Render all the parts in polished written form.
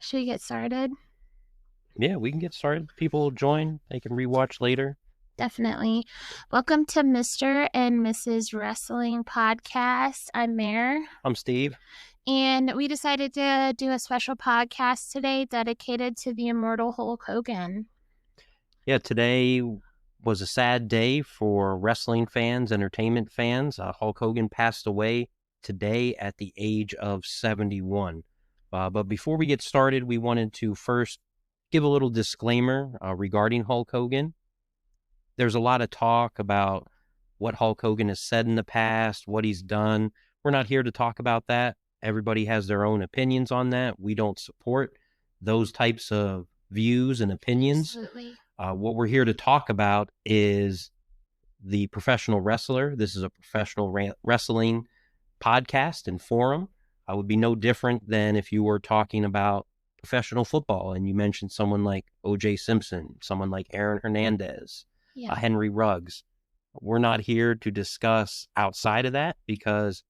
Should we get started? Yeah, we can get started. People will join. They can rewatch later. Definitely. Welcome to Mr. and Mrs. Wrestling Podcast. I'm Mare, I'm Steve. and we decided to do a special podcast today dedicated to the immortal Hulk Hogan. Yeah, today was a sad day for wrestling fans, entertainment fans. Hulk Hogan passed away today at the age of 71. But before we get started, we wanted to first give a little disclaimer regarding Hulk Hogan. There's a lot of talk about what Hulk Hogan has said in the past, what he's done. We're not here to talk about that. Everybody has their own opinions on that. We don't support those types of views and opinions. Absolutely. What we're here to talk about is the professional wrestler. This is a professional wrestling podcast and forum. I would be no different than if you were talking about professional football and you mentioned someone like O.J. Simpson, someone like Aaron Hernandez, Yeah. Henry Ruggs. We're not here to discuss outside of that because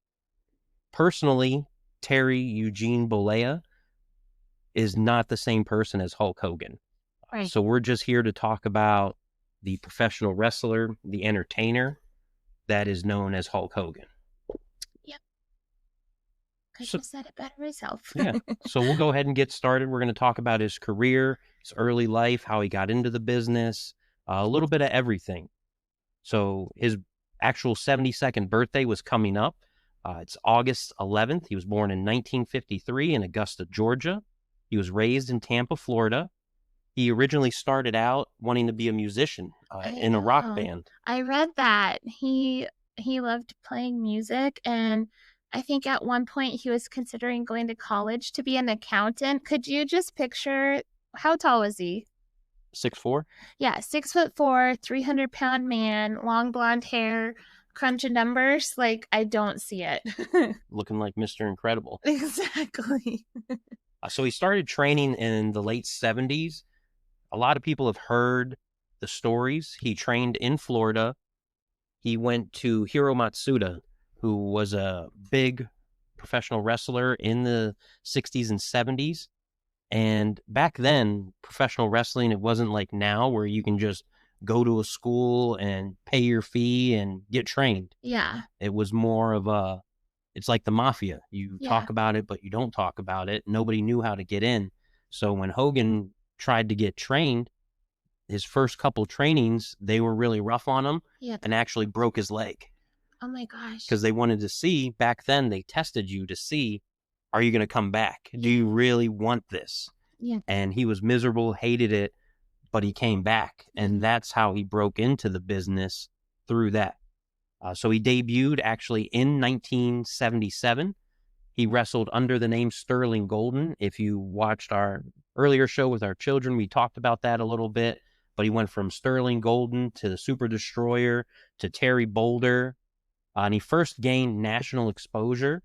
personally, Terry Eugene Bollea is not the same person as Hulk Hogan. Right. So we're just here to talk about the professional wrestler, the entertainer that is known as Hulk Hogan. Couldn't have said it better myself. Yeah. So we'll go ahead and get started. We're going to talk about his career, his early life, how he got into the business, a little bit of everything. So his actual 72nd birthday was coming up. It's August 11th. He was born in 1953 in Augusta, Georgia. He was raised in Tampa, Florida. He originally started out wanting to be a musician in a rock band. I read that he loved playing music, and I think at one point he was considering going to college to be an accountant. Could you just picture how tall was he? 6'4"? Yeah, 6'4", 300-pound man, long blonde hair, crunching numbers. Like, I don't see it. Looking like Mr. Incredible. Exactly. So he started training in the late 70s. A lot of people have heard the stories. He trained in Florida. He went to Hiro Matsuda, who was a big professional wrestler in the 60s and 70s. And back then, professional wrestling, it wasn't like now where you can just go to a school and pay your fee and get trained. Yeah. It was more of it's like the mafia. You talk about it, but you don't talk about it. Nobody knew how to get in. So when Hogan tried to get trained, his first couple trainings, they were really rough on him and actually broke his leg. Oh my gosh. Because they wanted to see, back then they tested you to see, are you going to come back? Do you really want this? Yeah. And he was miserable, hated it, but he came back. And that's how he broke into the business through that. So he debuted actually in 1977. He wrestled under the name Sterling Golden. If you watched our earlier show with our children, we talked about that a little bit. But he went from Sterling Golden to the Super Destroyer to Terry Boulder. And he first gained national exposure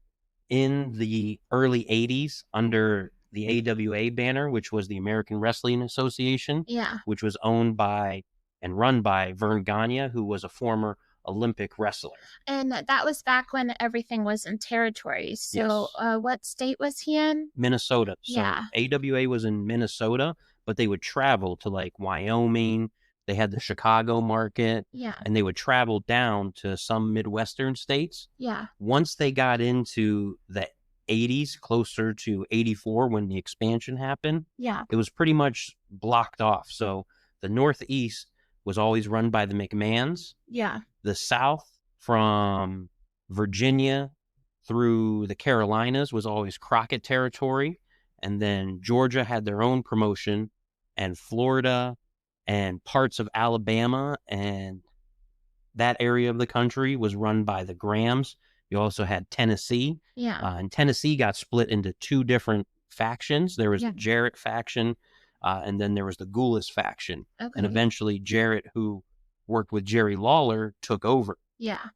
in the early 80s under the AWA banner, which was the American Wrestling Association, which was owned by and run by Vern Gagne, who was a former Olympic wrestler. And that was back when everything was in territories. So what state was he in? Minnesota. So AWA was in Minnesota, but they would travel to like Wyoming. They had the Chicago market. And they would travel down to some Midwestern states. Once they got into the 80s, closer to 84 when the expansion happened, it was pretty much blocked off. So the Northeast was always run by the McMahons. The South from Virginia through the Carolinas was always Crockett territory. And then Georgia had their own promotion, and Florida and parts of Alabama and that area of the country was run by the Grahams. You also had Tennessee. And Tennessee got split into two different factions. There was the Jarrett faction, and then there was the Goulas faction. And eventually Jarrett, who worked with Jerry Lawler, took over.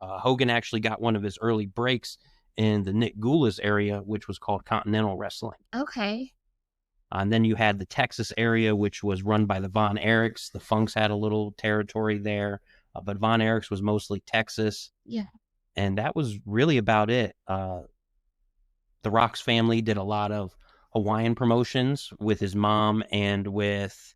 Hogan actually got one of his early breaks in the Nick Goulas area, which was called Continental Wrestling. And then you had the Texas area, which was run by the Von Erichs. The Funks had a little territory there, but Von Erichs was mostly Texas. And that was really about it. The Rocks family did a lot of Hawaiian promotions with his mom and with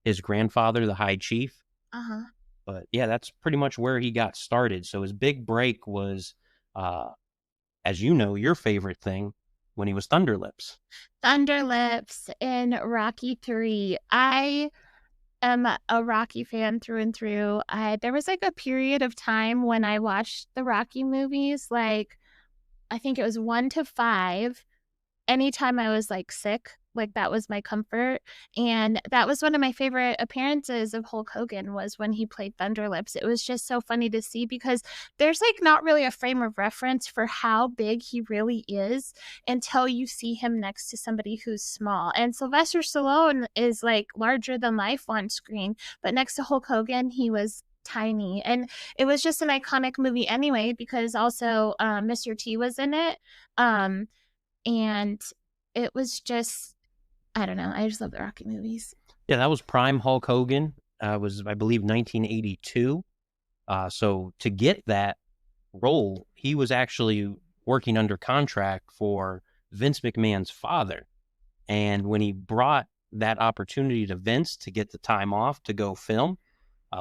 his grandfather, the high chief. Uh-huh. But yeah, that's pretty much where he got started. So his big break was, as you know, your favorite thing, when he was Thunderlips. Thunderlips in Rocky 3. I am a Rocky fan through and through. There was like a period of time when I watched the Rocky movies, like I think it was 1 to 5, anytime I was like sick, like that was my comfort. And that was one of my favorite appearances of Hulk Hogan was when he played Thunderlips. It was just so funny to see because there's like not really a frame of reference for how big he really is until you see him next to somebody who's small. And Sylvester Stallone is like larger than life on screen, but next to Hulk Hogan, he was tiny. And it was just an iconic movie anyway because also Mr. T was in it. And it was just, I don't know. I just love the Rocky movies. Yeah, that was prime Hulk Hogan. Was, I believe, 1982. So to get that role, he was actually working under contract for Vince McMahon's father. And when he brought that opportunity to Vince to get the time off to go film,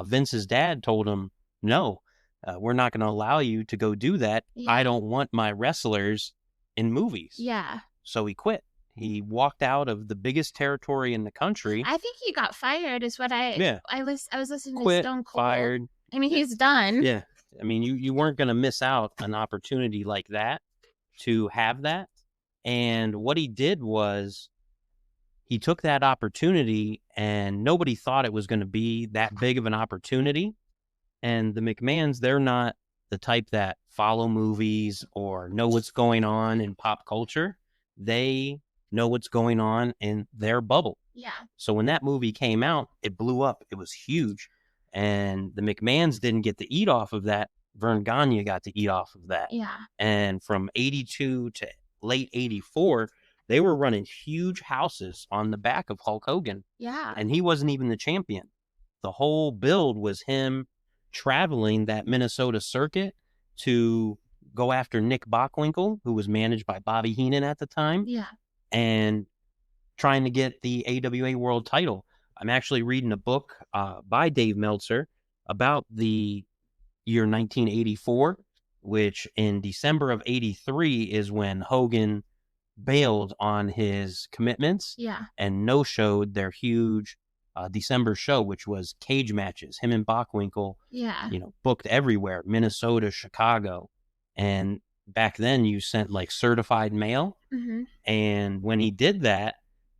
Vince's dad told him, no, we're not going to allow you to go do that. Yeah. I don't want my wrestlers in movies. Yeah. So he quit. He walked out of the biggest territory in the country. I think he got fired is what I was listening Quit, to Stone Cold. Fired. I mean, he's done. Yeah. I mean, you weren't going to miss out an opportunity like that to have that. And what he did was he took that opportunity, and nobody thought it was going to be that big of an opportunity. And the McMahons, they're not the type that follow movies or know what's going on in pop culture. They know what's going on in their bubble. Yeah. So when that movie came out, it blew up. It was huge. And the McMahons didn't get to eat off of that. Vern Gagne got to eat off of that. Yeah. And from 82 to late 84, they were running huge houses on the back of Hulk Hogan. Yeah. And he wasn't even the champion. The whole build was him traveling that Minnesota circuit to go after Nick Bockwinkel, who was managed by Bobby Heenan at the time. Yeah. And trying to get the AWA world title. I'm actually reading a book by Dave Meltzer about the year 1984, which in December of 83 is when Hogan bailed on his commitments. Yeah. And no-showed their huge December show, which was cage matches. Him and Bockwinkel, yeah, booked everywhere, Minnesota, Chicago. And back then you sent like certified mail. Mm-hmm. And when he did that,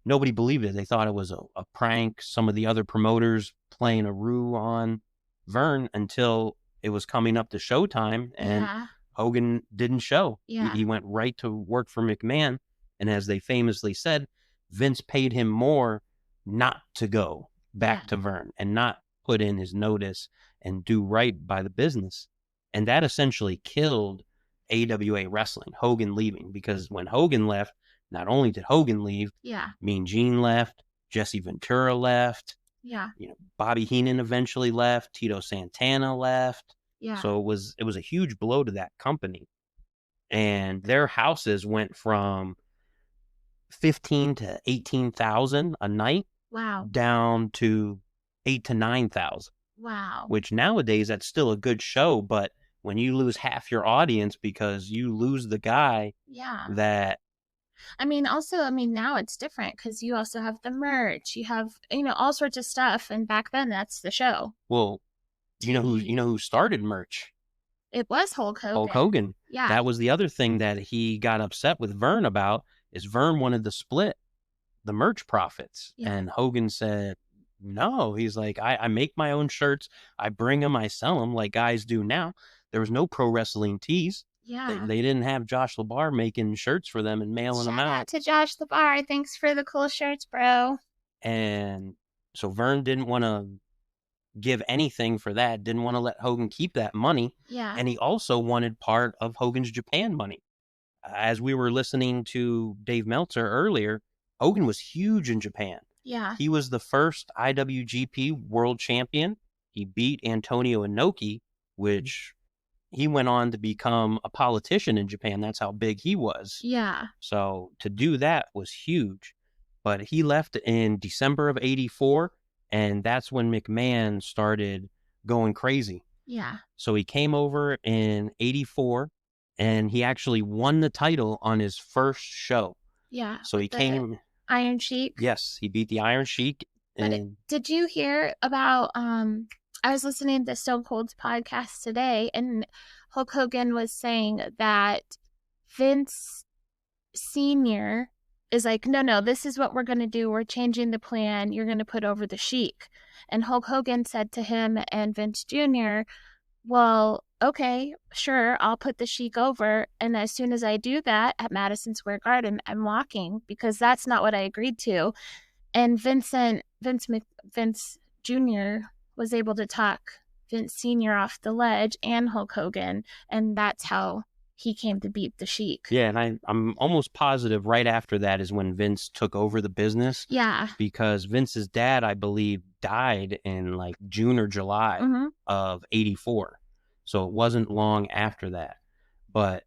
nobody believed it. They thought it was a prank, some of the other promoters playing a ruse on Vern, until it was coming up to showtime and Hogan didn't show. Yeah. He went right to work for McMahon. And as they famously said, Vince paid him more not to go back to Vern and not put in his notice and do right by the business. And that essentially killed AWA wrestling, Hogan leaving, because when Hogan left, not only did Hogan leave, Mean Gene left, Jesse Ventura left, Bobby Heenan eventually left, Tito Santana left. So it was a huge blow to that company. And their houses went from 15 to 18,000 a night. Wow. Down to 8 to 9,000. Wow. Which nowadays that's still a good show, but when you lose half your audience because you lose the guy that now it's different because you also have the merch, you have all sorts of stuff, and back then that's the show. Well, you know who started merch? It was Hulk Hogan. Hulk Hogan. Yeah. That was the other thing that he got upset with Vern about, is Vern wanted to split the merch profits. And Hogan said, no. He's like, I make my own shirts. I bring them, I sell them like guys do now. There was no pro wrestling tees. Yeah. They didn't have Josh LeBar making shirts for them and mailing them out. Shout out to Josh LeBar. Thanks for the cool shirts, bro. And so Vern didn't want to give anything for that, didn't want to let Hogan keep that money. Yeah. And he also wanted part of Hogan's Japan money. As we were listening to Dave Meltzer earlier, Hogan was huge in Japan. Yeah. He was the first IWGP world champion. He beat Antonio Inoki, which he went on to become a politician in Japan. That's how big he was. Yeah. So to do that was huge. But he left in December of 84, and that's when McMahon started going crazy. Yeah. So he came over in 84, and he actually won the title on his first show. Yeah. So he came... Iron Sheik? Yes, he beat the Iron Sheik. And did you hear about I was listening to Stone Cold's podcast today, and Hulk Hogan was saying that Vince Sr. is like, no, this is what we're going to do. We're changing the plan. You're going to put over the Sheik. And Hulk Hogan said to him and Vince Jr., well, okay, sure, I'll put the Sheik over. And as soon as I do that at Madison Square Garden, I'm walking, because that's not what I agreed to. And Vince Jr. was able to talk Vince Sr. off the ledge and Hulk Hogan, and that's how he came to beat the Sheik. Yeah, and I'm almost positive right after that is when Vince took over the business. Yeah. Because Vince's dad, I believe, died in like June or July of 84. So it wasn't long after that. But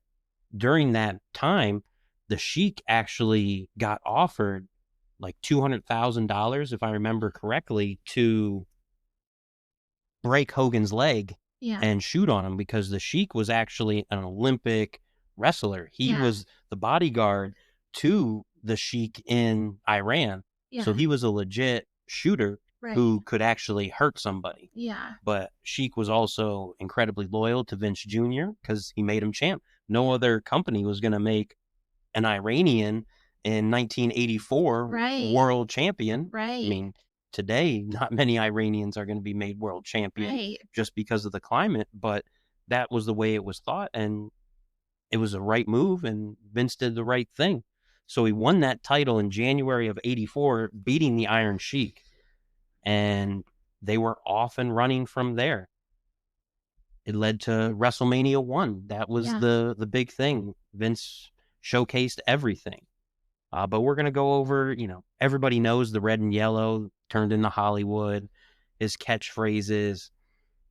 during that time, the Sheik actually got offered like $200,000, if I remember correctly, to break Hogan's leg and shoot on him, because the Sheik was actually an Olympic wrestler. He was the bodyguard to the Sheik in Iran. So he was a legit shooter who could actually hurt somebody. Yeah. But Sheik was also incredibly loyal to Vince Jr. because he made him champ. No other company was going to make an Iranian in 1984 world champion. Right. I mean, today, not many Iranians are going to be made world champion just because of the climate, but that was the way it was thought, and it was the right move, and Vince did the right thing. So he won that title in January of 84, beating the Iron Sheik, and they were off and running from there. It led to WrestleMania 1. That was the big thing. Vince showcased everything. But we're going to go over, everybody knows the red and yellow turned into Hollywood, his catchphrases.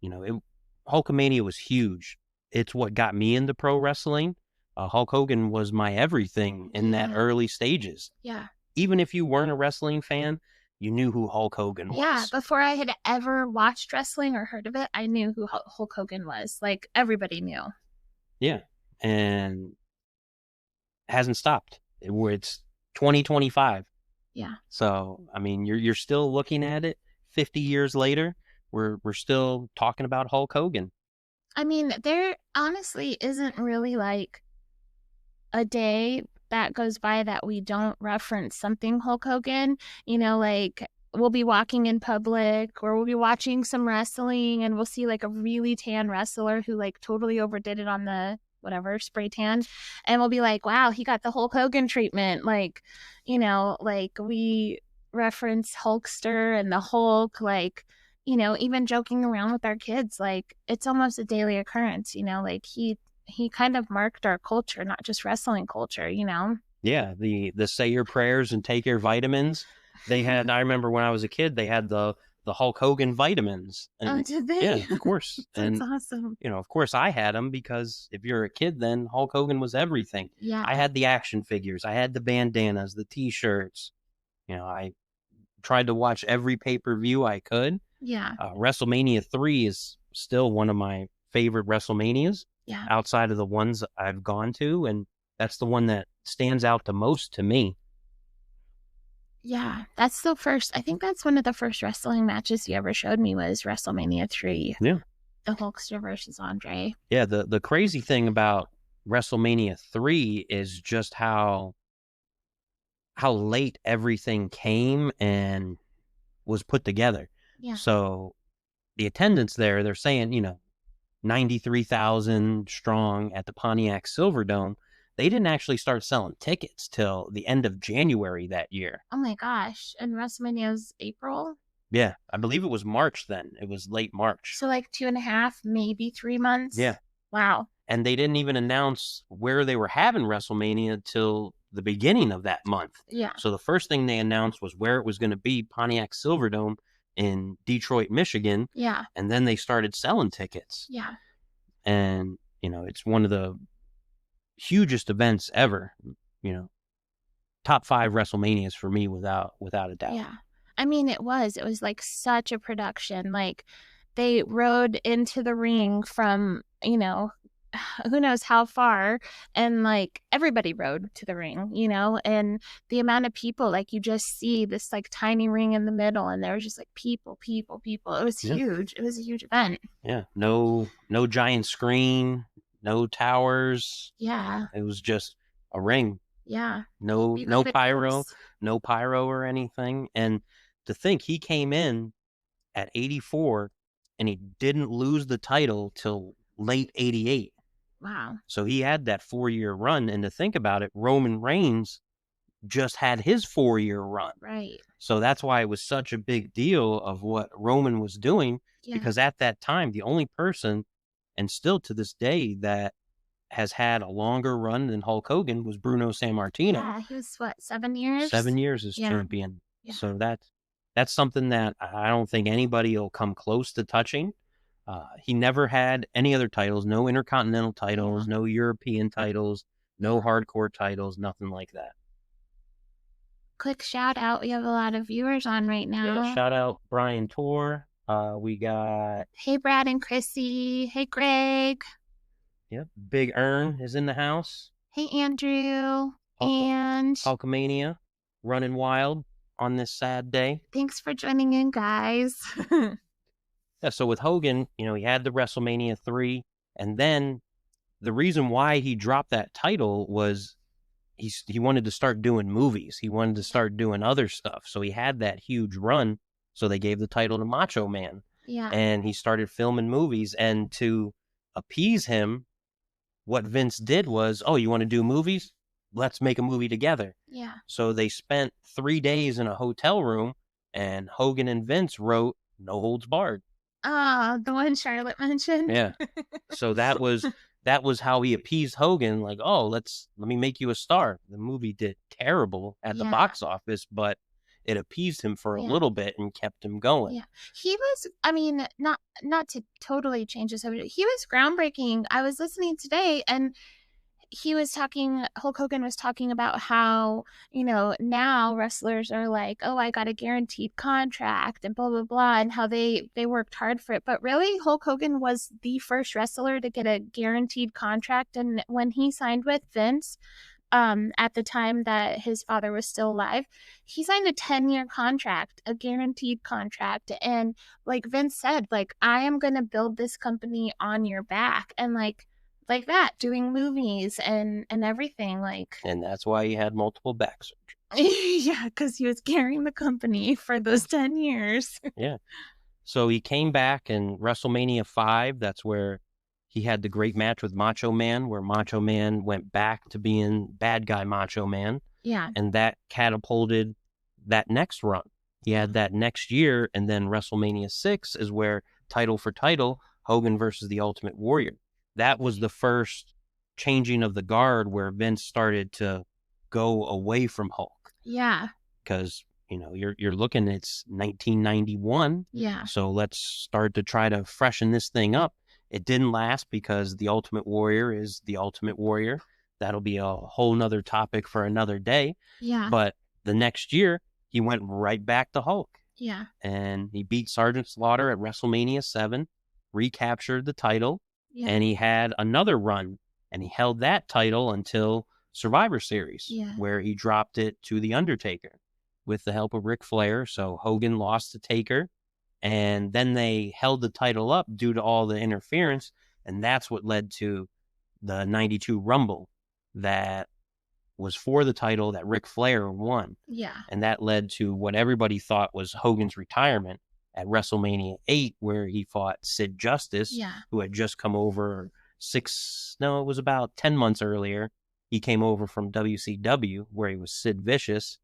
Hulkamania was huge. It's what got me into pro wrestling. Hulk Hogan was my everything in that early stages. Yeah. Even if you weren't a wrestling fan, you knew who Hulk Hogan was. Yeah, before I had ever watched wrestling or heard of it, I knew who Hulk Hogan was. Like, everybody knew. Yeah, and hasn't stopped. It's 2025. Yeah. So, I mean, you're still looking at it 50 years later. We're still talking about Hulk Hogan. I mean, there honestly isn't really like a day that goes by that we don't reference something Hulk Hogan. Like, we'll be walking in public, or we'll be watching some wrestling, and we'll see like a really tan wrestler who like totally overdid it on the whatever spray tan, and we'll be like, wow, he got the Hulk Hogan treatment. Like, like we reference Hulkster and the Hulk, like, even joking around with our kids, like it's almost a daily occurrence. Like he kind of marked our culture, not just wrestling culture. Yeah, the say your prayers and take your vitamins. They had, I remember when I was a kid, they had the Hulk Hogan vitamins. And, oh, did they? Yeah, of course. That's awesome. Of course I had them, because if you're a kid, then Hulk Hogan was everything. Yeah. I had the action figures. I had the bandanas, the T-shirts. I tried to watch every pay-per-view I could. Yeah. WrestleMania 3 is still one of my favorite WrestleManias. Yeah. Outside of the ones I've gone to, and that's the one that stands out the most to me. Yeah, that's the first. I think that's one of the first wrestling matches you ever showed me was WrestleMania 3. Yeah. The Hulkster versus Andre. Yeah, the crazy thing about WrestleMania 3 is just how late everything came and was put together. Yeah. So the attendance there, they're saying, 93,000 strong at the Pontiac Silverdome. They didn't actually start selling tickets till the end of January that year. Oh my gosh. And WrestleMania was April? Yeah, I believe it was March then. It was late March. So like 2.5, maybe 3 months? Yeah. Wow. And they didn't even announce where they were having WrestleMania till the beginning of that month. Yeah. So the first thing they announced was where it was going to be, Pontiac Silverdome in Detroit, Michigan. Yeah. And then they started selling tickets. Yeah. And It's one of the hugest events ever. Top 5 WrestleManias for me without a doubt. Yeah. I mean, it was like such a production. Like they rode into the ring from, who knows how far, and like everybody rode to the ring, and the amount of people, like you just see this like tiny ring in the middle, and there was just like people. It was huge. It was a huge event. Yeah. No giant screen, no towers. Yeah. It was just a ring. Yeah. No pyro or anything. And to think he came in at 84 and he didn't lose the title till late 88. Wow. So he had that 4-year run. And to think about it, Roman Reigns just had his 4-year run. Right. So that's why it was such a big deal of what Roman was doing, because at that time, the only person, and still to this day, that has had a longer run than Hulk Hogan was Bruno Sammartino. Yeah, he was what, 7 years? 7 years as champion. Yeah. So that's something that I don't think anybody will come close to touching. He never had any other titles, no Intercontinental titles, no European titles, no hardcore titles, nothing like that. Quick shout out. We have a lot of viewers on right now. Yeah, shout out Brian Tor. We got... Hey, Brad and Chrissy. Hey, Greg. Yep. Big Earn is in the house. Hey, Andrew. And Hulkamania running wild on this sad day. Thanks for joining in, guys. Yeah, so with Hogan, he had the WrestleMania 3, and then the reason why he dropped that title was he wanted to start doing movies. He wanted to start doing other stuff. So he had that huge run. So they gave the title to Macho Man. Yeah. And he started filming movies. And to appease him, what Vince did was, oh, you want to do movies? Let's make a movie together. Yeah. So they spent 3 days in a hotel room, and Hogan and Vince wrote No Holds Barred. Ah, the one Charlotte mentioned. Yeah. So that was how he appeased Hogan. Like, oh, let me make you a star. The movie did terrible at the box office, but it appeased him for a little bit and kept him going. Yeah. He was, I mean, not to totally change the subject. He was groundbreaking. I was listening today, and Hulk Hogan was talking about how, now wrestlers are like, oh, I got a guaranteed contract and blah, blah, blah, and how they worked hard for it. But really, Hulk Hogan was the first wrestler to get a guaranteed contract. And when he signed with Vince, at the time that his father was still alive, he signed a 10-year contract, a guaranteed contract. And like Vince said, like, I am going to build this company on your back. And like that, doing movies and everything, like. And that's why he had multiple back surgeries. Yeah, because he was carrying the company for those 10 years. Yeah. So he came back in WrestleMania 5. That's where he had the great match with Macho Man, where Macho Man went back to being bad guy Macho Man. Yeah. And that catapulted that next run. He had that next year, and then WrestleMania 6 is where, title for title, Hogan versus the Ultimate Warrior. That was the first changing of the guard where Vince started to go away from Hulk. Yeah. Because, you're looking, it's 1991. Yeah. So let's start to try to freshen this thing up. It didn't last because the Ultimate Warrior is the Ultimate Warrior. That'll be a whole nother topic for another day. Yeah. But the next year, he went right back to Hulk. Yeah. And he beat Sergeant Slaughter at WrestleMania 7, recaptured the title. Yeah. And he had another run, and he held that title until Survivor Series, where he dropped it to The Undertaker with the help of Ric Flair. So Hogan lost to Taker, and then they held the title up due to all the interference, and that's what led to the 92 Rumble that was for the title that Ric Flair won. Yeah. And that led to what everybody thought was Hogan's retirement at WrestleMania 8, where he fought Sid Justice, who had just come over it was about 10 months earlier. He came over from WCW, where he was Sid Vicious,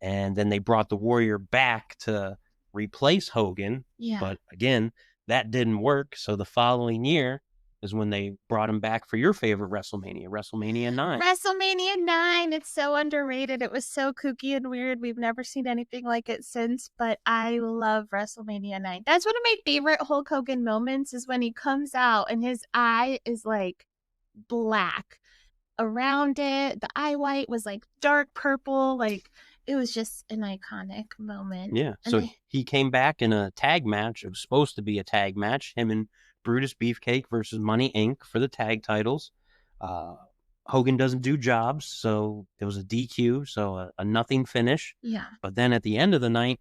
and then they brought the Warrior back to replace Hogan. Yeah. But again, that didn't work. So the following year is when they brought him back for your favorite WrestleMania 9. WrestleMania 9. It's so underrated. It was so kooky and weird. We've never seen anything like it since, but I love WrestleMania 9. That's one of my favorite Hulk Hogan moments, is when he comes out and his eye is like black. Around it, the eye white was like dark purple. Like it was just an iconic moment. Yeah. And So he came back in a tag match. It was supposed to be a tag match. Him and Brutus Beefcake versus Money Inc. for the tag titles. Uh, Hogan doesn't do jobs, so it was a DQ, so a nothing finish. Yeah. But then at the end of the night,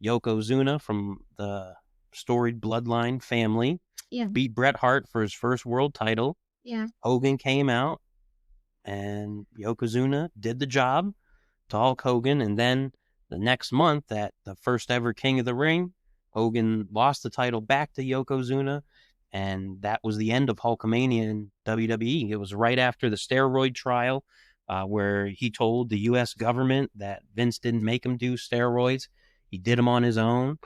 Yokozuna from the storied Bloodline family beat Bret Hart for his first world title. Yeah. Hogan came out, and Yokozuna did the job to Hulk Hogan, and then the next month at the first ever King of the Ring, Hogan lost the title back to Yokozuna, and that was the end of Hulkamania in WWE. It was right after the steroid trial, where he told the U.S. government that Vince didn't make him do steroids. He did them on his own,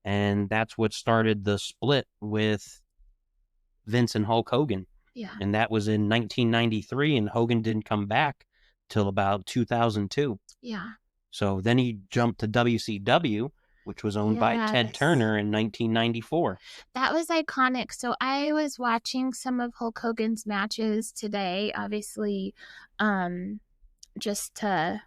and that's what started the split with Vince and Hulk Hogan. Yeah. And that was in 1993, and Hogan didn't come back till about 2002. Yeah. So then he jumped to WCW, which was owned by Ted Turner in 1994. That was iconic. So I was watching some of Hulk Hogan's matches today, obviously, just to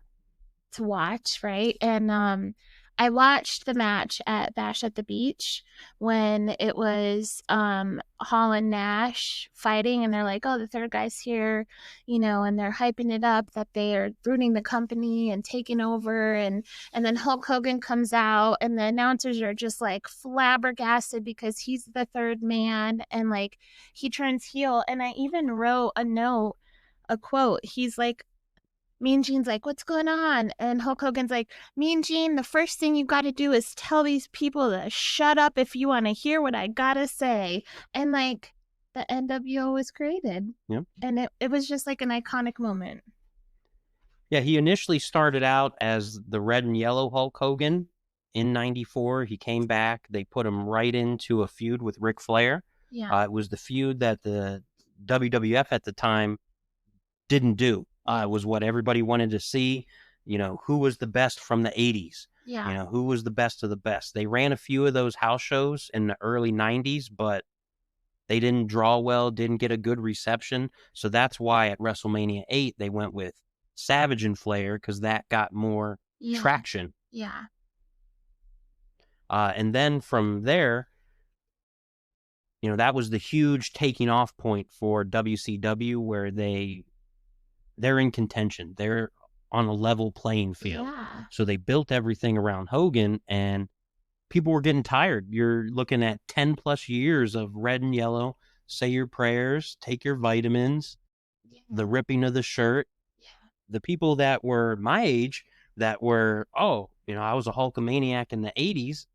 watch, right? And I watched the match at Bash at the Beach when it was Hall and Nash fighting, and they're like, oh, the third guy's here, and they're hyping it up that they are ruining the company and taking over, and then Hulk Hogan comes out, and the announcers are just like flabbergasted because he's the third man, and like he turns heel. And I even wrote a quote. He's like, Mean Gene's like, what's going on? And Hulk Hogan's like, Mean Gene, the first thing you got to do is tell these people to shut up if you want to hear what I got to say. And like the NWO was created. Yep. And it was just like an iconic moment. Yeah, he initially started out as the red and yellow Hulk Hogan in 94. He came back. They put him right into a feud with Ric Flair. Yeah. It was the feud that the WWF at the time didn't do. It was what everybody wanted to see, who was the best from the 80s. Yeah. Who was the best of the best. They ran a few of those house shows in the early 90s, but they didn't draw well, didn't get a good reception. So that's why at WrestleMania 8, they went with Savage and Flair, because that got more traction. Yeah. And then from there, that was the huge taking off point for WCW, where they're in contention. They're on a level playing field. Yeah. So they built everything around Hogan, and people were getting tired. You're looking at 10 plus years of red and yellow, say your prayers, take your vitamins, the ripping of the shirt. Yeah. The people that were my age that were, I was a Hulkamaniac in the 80s.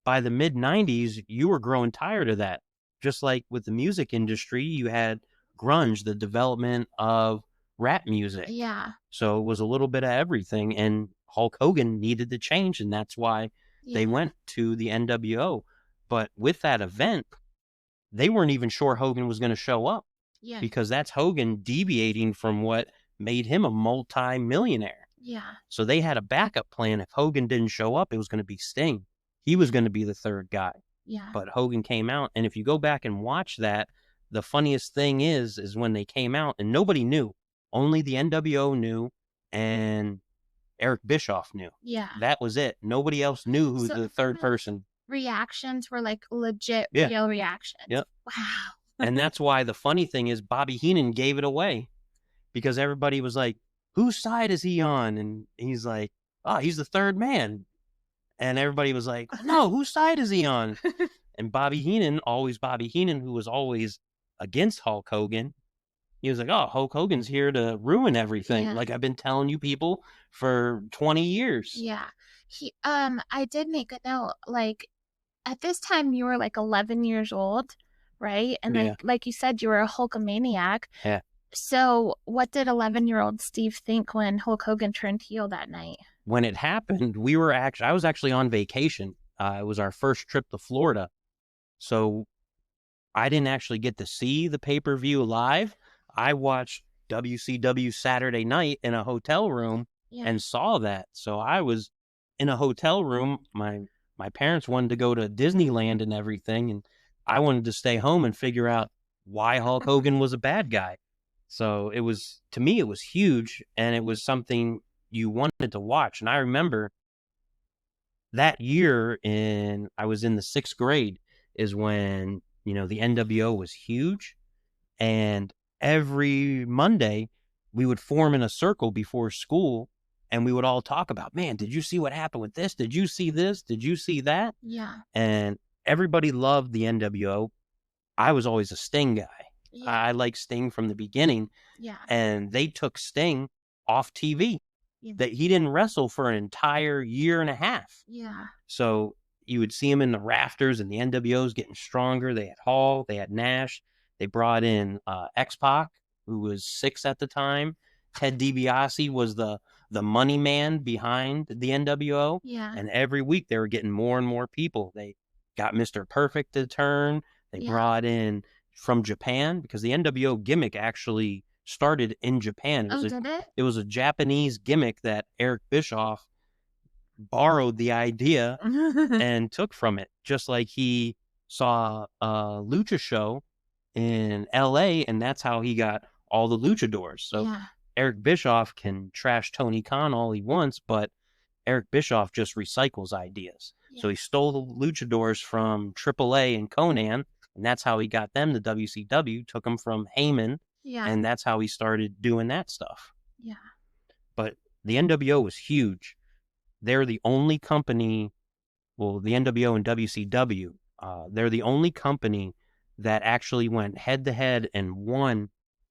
By the mid 90s, you were growing tired of that. Just like with the music industry, you had grunge, the development of rap music. Yeah. So it was a little bit of everything, and Hulk Hogan needed to change, and that's why they went to the NWO. But with that event, they weren't even sure Hogan was going to show up. Yeah. Because that's Hogan deviating from what made him a multi-millionaire. Yeah. So they had a backup plan. If Hogan didn't show up, it was going to be Sting. He was going to be the third guy. Yeah. But Hogan came out, and if you go back and watch that, the funniest thing is when they came out, and nobody knew. Only the NWO knew, and Eric Bischoff knew. Yeah. That was it. Nobody else knew who the third person. Reactions were like legit real reactions. Yep. Wow. And that's why the funny thing is Bobby Heenan gave it away, because everybody was like, whose side is he on? And he's like, oh, he's the third man. And everybody was like, no, whose side is he on? And Bobby Heenan, who was always against Hulk Hogan, he was like, oh, Hulk Hogan's here to ruin everything. Like I've been telling you people for 20 years. Yeah. I did make a note, like at this time you were like 11 years old, right? And like you said, you were a Hulkamaniac. Yeah. So what did 11-year-old Steve think when Hulk Hogan turned heel that night? When it happened, I was actually on vacation. It was our first trip to Florida. So I didn't actually get to see the pay-per-view live. I watched WCW Saturday night in a hotel room and saw that. So I was in a hotel room. My parents wanted to go to Disneyland and everything, and I wanted to stay home and figure out why Hulk Hogan was a bad guy. So it was, to me, it was huge, and it was something you wanted to watch. And I remember that year I was in the 6th grade is when, the NWO was huge. And every Monday we would form in a circle before school, and we would all talk about, man, did you see what happened with this? Did you see this? Did you see that? Yeah. And everybody loved the NWO. I was always a Sting guy. Yeah. I liked Sting from the beginning. Yeah. And they took Sting off TV. Yeah. That he didn't wrestle for an entire year and a half. Yeah. So you would see him in the rafters, and the NWO's getting stronger. They had Hall, they had Nash. They brought in X-Pac, who was 6 at the time. Ted DiBiase was the money man behind the NWO. Yeah. And every week they were getting more and more people. They got Mr. Perfect to turn. They brought in from Japan, because the NWO gimmick actually started in Japan. Did it? It was a Japanese gimmick that Eric Bischoff borrowed the idea and took from it, just like he saw a lucha show in LA, and that's how he got all the luchadors. So Eric Bischoff can trash Tony Khan all he wants, but Eric Bischoff just recycles ideas. So he stole the luchadors from AAA and Conan, and that's how he got them to WCW, took them from Heyman, and that's how he started doing that stuff. Yeah. But the NWO was huge. They're the only company, well, the NWO and WCW, they're the only company that actually went head-to-head and won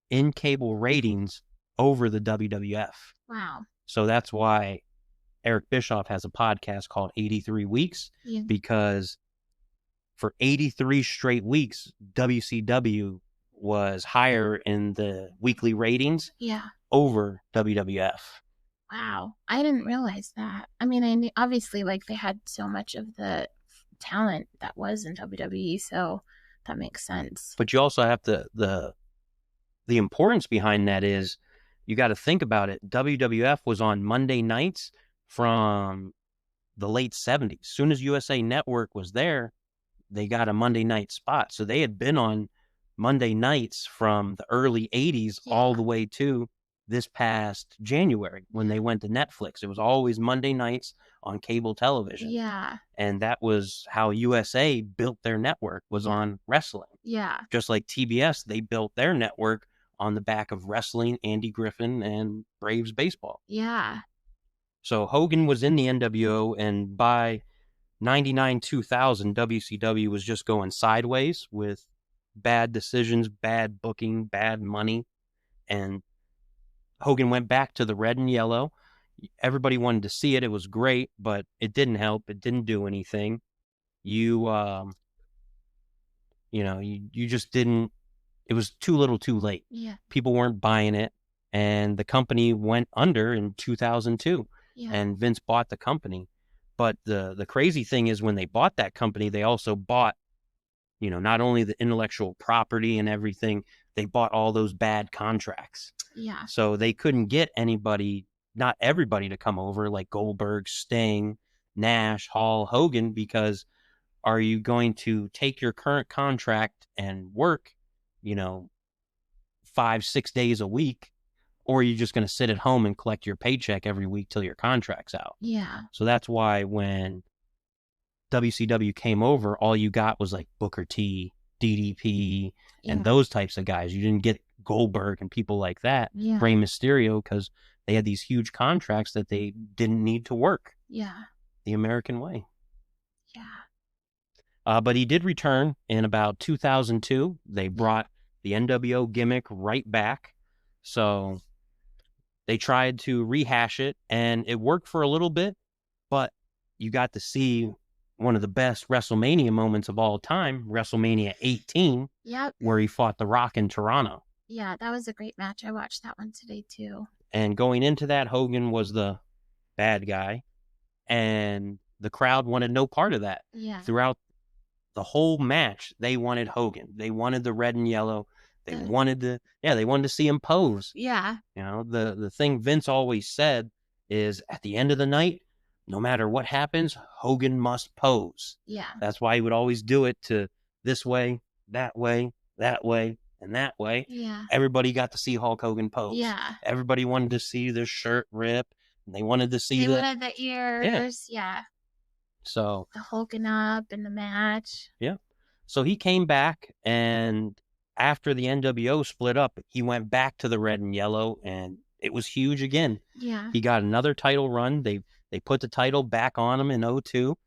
in cable ratings over the WWF. Wow. So that's why Eric Bischoff has a podcast called 83 Weeks, because for 83 straight weeks, WCW was higher in the weekly ratings over WWF. Wow. I didn't realize that. I mean, I knew, obviously, like, they had so much of the talent that was in WWE, so that makes sense. But you also have the importance behind that is, you got to think about it. WWF was on Monday nights from the late 70s. As soon as USA Network was there, they got a Monday night spot. So they had been on Monday nights from the early 80s all the way to this past January when they went to Netflix. It was always Monday nights on cable television. Yeah. And that was how USA built their network, was on wrestling. Yeah. Just like TBS, they built their network on the back of wrestling, Andy Griffin, and Braves baseball. Yeah. So Hogan was in the NWO, and by 99, 2000, WCW was just going sideways with bad decisions, bad booking, bad money. And Hogan went back to the red and yellow. Everybody wanted to see it. It was great, but it didn't help. It didn't do anything. You just didn't, it was too little too late. Yeah. People weren't buying it, and the company went under in 2002, and Vince bought the company. But the crazy thing is, when they bought that company, they also bought, not only the intellectual property and everything, they bought all those bad contracts. Yeah. So they couldn't get anybody, not everybody, to come over, like Goldberg, Sting, Nash, Hall, Hogan, because are you going to take your current contract and work, 5-6 days a week, or are you just going to sit at home and collect your paycheck every week till your contract's out? Yeah. So that's why when WCW came over, all you got was like Booker T, DDP, and those types of guys. You didn't get Goldberg and people like that, Rey Mysterio, because they had these huge contracts that they didn't need to work. Yeah. The American way. Yeah. But he did return in about 2002. They brought the NWO gimmick right back. So they tried to rehash it, and it worked for a little bit, but you got to see one of the best WrestleMania moments of all time, WrestleMania 18, where he fought The Rock in Toronto. Yeah, that was a great match. I watched that one today, too. And going into that, Hogan was the bad guy, and the crowd wanted no part of that. Yeah. Throughout the whole match, they wanted Hogan. They wanted the red and yellow. They wanted to see him pose. Yeah. The thing Vince always said is, at the end of the night, no matter what happens, Hogan must pose. Yeah. That's why he would always do it to this way, that way, that way, And that way, everybody got to see Hulk Hogan pose. Yeah. Everybody wanted to see the shirt rip. And they wanted to see wanted the ears. Yeah. So the hulking up in the match. Yeah. So he came back, and after the NWO split up, he went back to the red and yellow, and it was huge again. Yeah. He got another title run. They put the title back on him in 2002.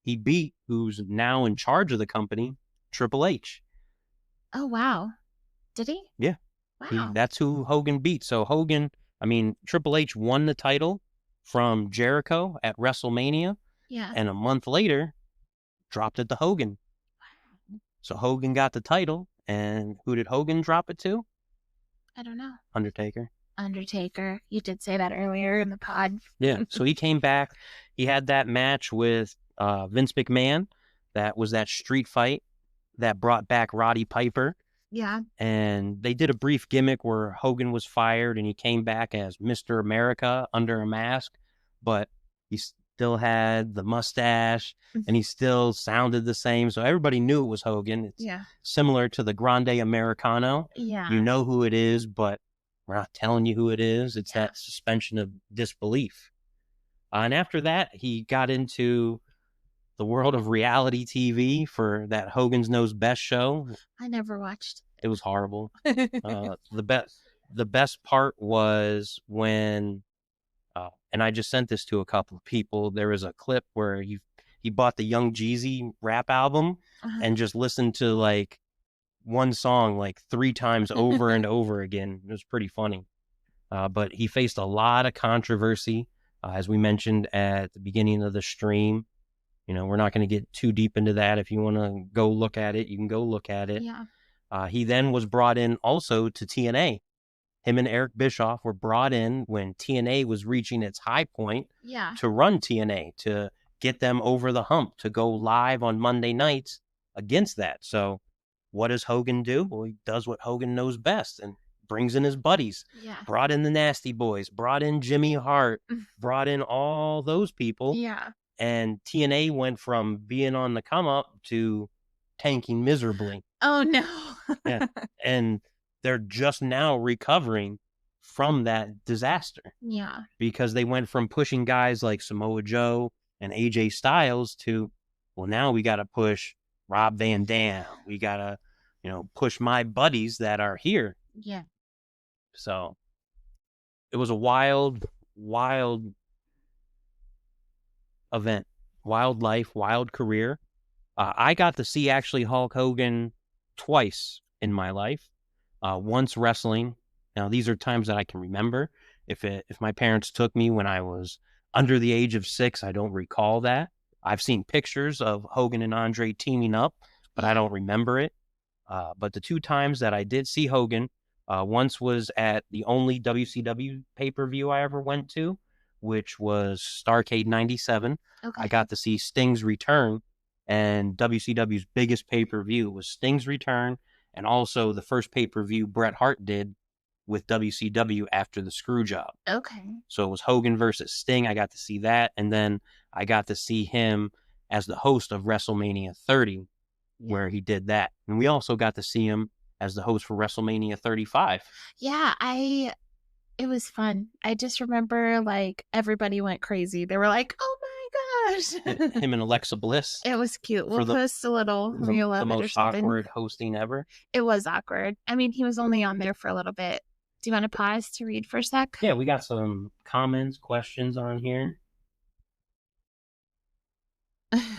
He beat who's now in charge of the company, Triple H. Oh, wow. Did he? Yeah. Wow. That's who Hogan beat. So Triple H won the title from Jericho at WrestleMania. Yeah. And a month later, dropped it to Hogan. Wow. So Hogan got the title, and who did Hogan drop it to? I don't know. Undertaker. You did say that earlier in the pod. Yeah. So he came back. He had that match with Vince McMahon. That was that street fight that brought back Roddy Piper. Yeah. And they did a brief gimmick where Hogan was fired and he came back as Mr. America under a mask, but he still had the mustache and he still sounded the same. So everybody knew it was Hogan. It's similar to the Grande Americano. Yeah. You know who it is, but we're not telling you who it is. It's that suspension of disbelief. And after that, he got into the world of reality TV for that Hogan's Knows Best show. I never watched. It was horrible. The best part was when, and I just sent this to a couple of people. There was a clip where he bought the Young Jeezy rap album and just listened to like one song like 3 times over and over again. It was pretty funny. But he faced a lot of controversy, as we mentioned at the beginning of the stream. We're not going to get too deep into that. If you want to go look at it, you can go look at it. Yeah. He then was brought in also to TNA. Him and Eric Bischoff were brought in when TNA was reaching its high point to run TNA, to get them over the hump, to go live on Monday nights against that. So what does Hogan do? Well, he does what Hogan knows best and brings in his buddies. Yeah. Brought in the Nasty Boys, brought in Jimmy Hart, brought in all those people. Yeah. And TNA went from being on the come up to tanking miserably. Oh, no. Yeah. And they're just now recovering from that disaster. Yeah. Because they went from pushing guys like Samoa Joe and AJ Styles to, well, now we got to push Rob Van Dam. We got to, push my buddies that are here. Yeah. So it was a wild, wild event, wild life, wild career. I got to see actually Hulk Hogan twice in my life. Once wrestling. Now these are times that I can remember. If my parents took me when I was under the age of 6, I don't recall that. I've seen pictures of Hogan and Andre teaming up, but I don't remember it. But the 2 times that I did see Hogan, once was at the only WCW pay-per-view I ever went to, which was Starrcade 97. Okay. I got to see Sting's return, and WCW's biggest pay-per-view was Sting's return, and also the first pay-per-view Bret Hart did with WCW after the screw job. Okay. So it was Hogan versus Sting. I got to see that, and then I got to see him as the host of WrestleMania 30, where he did that. And we also got to see him as the host for WrestleMania 35. Yeah, it was fun. I just remember like everybody went crazy. They were like, "Oh my gosh!" Him and Alexa Bliss. It was cute. We'll post a little reel of it or something. The most awkward hosting ever. It was awkward. I mean, he was only on there for a little bit. Do you want to pause to read for a sec? Yeah, we got some comments, questions on here.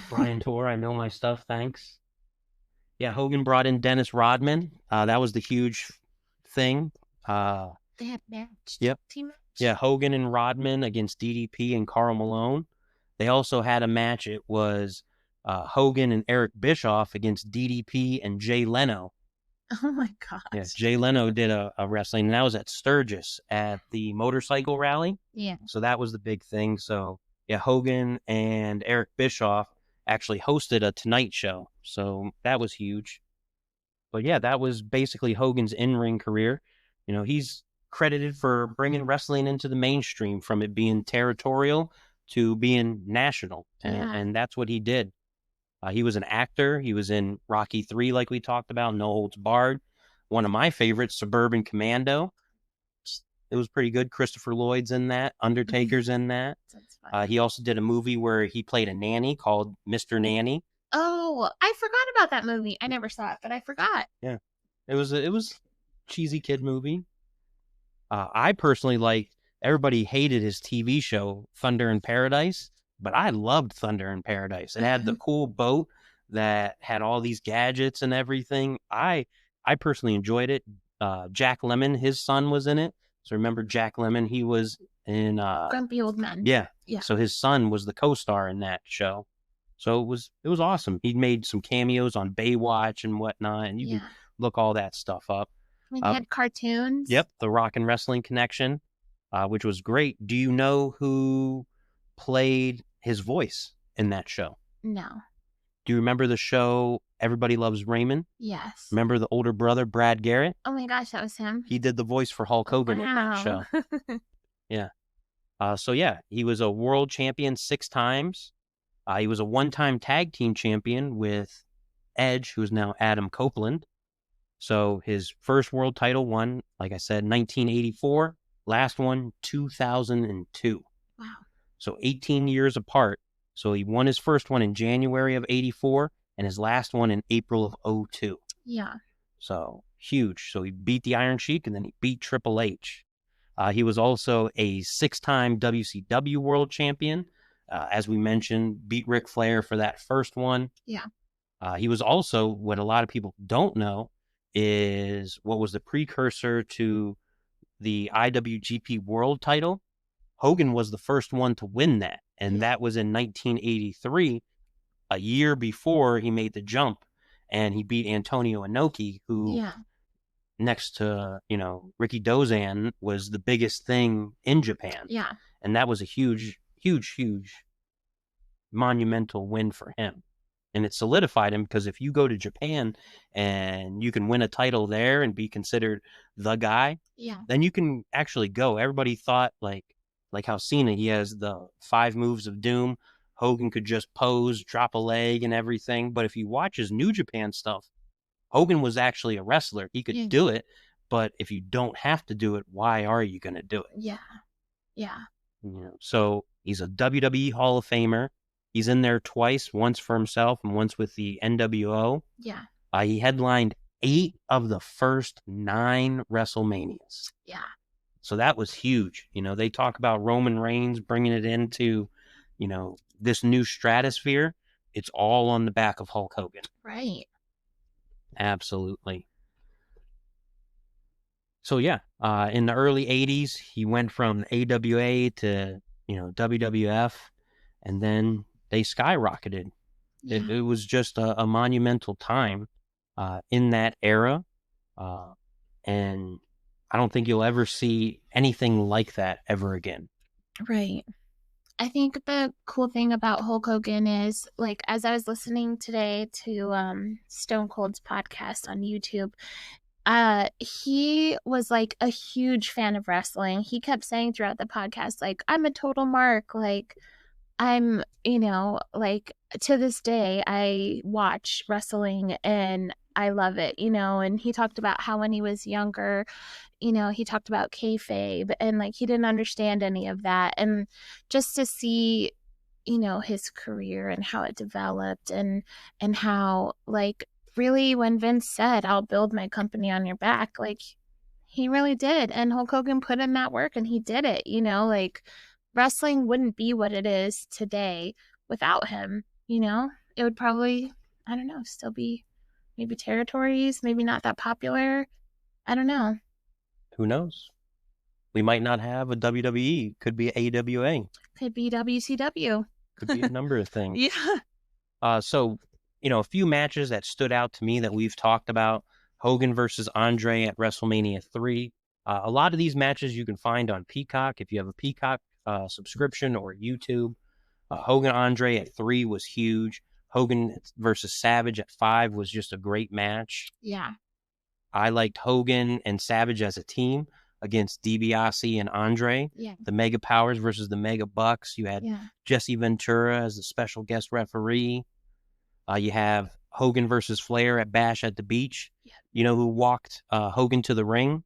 Brian Tor, I know my stuff, thanks. Yeah, Hogan brought in Dennis Rodman. That was the huge thing. They had matched. Yep. Team match. Yeah, Hogan and Rodman against DDP and Karl Malone. They also had a match. It was Hogan and Eric Bischoff against DDP and Jay Leno. Oh my gosh. Yeah, Jay Leno did a wrestling, and that was at Sturgis at the motorcycle rally. Yeah. So that was the big thing. So yeah, Hogan and Eric Bischoff actually hosted a Tonight Show. So that was huge. But yeah, that was basically Hogan's in-ring career. He's credited for bringing wrestling into the mainstream, from it being territorial to being national. And that's what he did. He was an actor. He was in Rocky III, like we talked about, No Holds Barred. One of my favorites, Suburban Commando. It was pretty good. Christopher Lloyd's in that. Undertaker's in that. He also did a movie where he played a nanny called Mr. Nanny. Oh, I forgot about that movie. I never saw it, but I forgot. Yeah, it was cheesy kid movie. I personally liked. Everybody hated his TV show Thunder in Paradise, but I loved Thunder in Paradise. It had the cool boat that had all these gadgets and everything. I personally enjoyed it. Jack Lemmon, his son, was in it. So remember Jack Lemmon? He was in Grumpy Old Men. Yeah. So his son was the co-star in that show. So it was awesome. He made some cameos on Baywatch and whatnot, and you can look all that stuff up. I mean, they had cartoons. Yep, the Rock and Wrestling Connection, which was great. Do you know who played his voice in that show? No. Do you remember the show Everybody Loves Raymond? Yes. Remember the older brother, Brad Garrett? Oh my gosh, that was him. He did the voice for Hulk Hogan in that show. Yeah. So yeah, he was a world champion 6 times. He was a 1-time tag team champion with Edge, who's now Adam Copeland. So his first world title won, like I said, 1984. Last one, 2002. Wow. So 18 years apart. So he won his first one in January of 84 and his last one in April of 02. Yeah. So huge. So he beat the Iron Sheik and then he beat Triple H. He was also a 6-time WCW world champion. As we mentioned, beat Ric Flair for that first one. Yeah. He was also, what a lot of people don't know, is what was the precursor to the IWGP World title. Hogan was the first one to win that, and that was in 1983, a year before he made the jump, and he beat Antonio Inoki, who, next to, Ricky Dozan, was the biggest thing in Japan. Yeah. And that was a huge, huge, huge monumental win for him. And it solidified him because if you go to Japan and you can win a title there and be considered the guy, then you can actually go. Everybody thought like how Cena, he has the 5 moves of doom. Hogan could just pose, drop a leg and everything. But if you watch his New Japan stuff, Hogan was actually a wrestler. He could do it. But if you don't have to do it, why are you going to do it? Yeah. Yeah. So he's a WWE Hall of Famer. He's in there twice, once for himself and once with the NWO. Yeah. He headlined 8 of the first 9 WrestleManias. Yeah. So that was huge. They talk about Roman Reigns bringing it into, this new stratosphere. It's all on the back of Hulk Hogan. Right. Absolutely. So yeah, in the early 80s, he went from AWA to, WWF, and then they skyrocketed. Yeah. It was just a monumental time in that era. And I don't think you'll ever see anything like that ever again. Right. I think the cool thing about Hulk Hogan is, like, as I was listening today to Stone Cold's podcast on YouTube, he was like a huge fan of wrestling. He kept saying throughout the podcast, like, I'm a total mark. Like, I'm, like, to this day, I watch wrestling and I love it, and he talked about how when he was younger, he talked about kayfabe and like he didn't understand any of that. And just to see, his career and how it developed and how, like, really when Vince said, I'll build my company on your back, like he really did. And Hulk Hogan put in that work and he did it, like wrestling wouldn't be what it is today without him, it would probably, I don't know, still be maybe territories, maybe not that popular. I don't know. Who knows? We might not have a WWE. Could be AWA. Could be WCW. Could be a number of things. Yeah. So, a few matches that stood out to me that we've talked about. Hogan versus Andre at WrestleMania 3. A lot of these matches you can find on Peacock if you have a Peacock subscription or YouTube. Hogan Andre at 3 was huge. Hogan versus Savage at 5 was just a great match. Yeah. I liked Hogan and Savage as a team against DiBiase and Andre. Yeah. The Mega Powers versus the Mega Bucks. You had Jesse Ventura as the special guest referee. You have Hogan versus Flair at Bash at the Beach. Yeah. You know who walked Hogan to the ring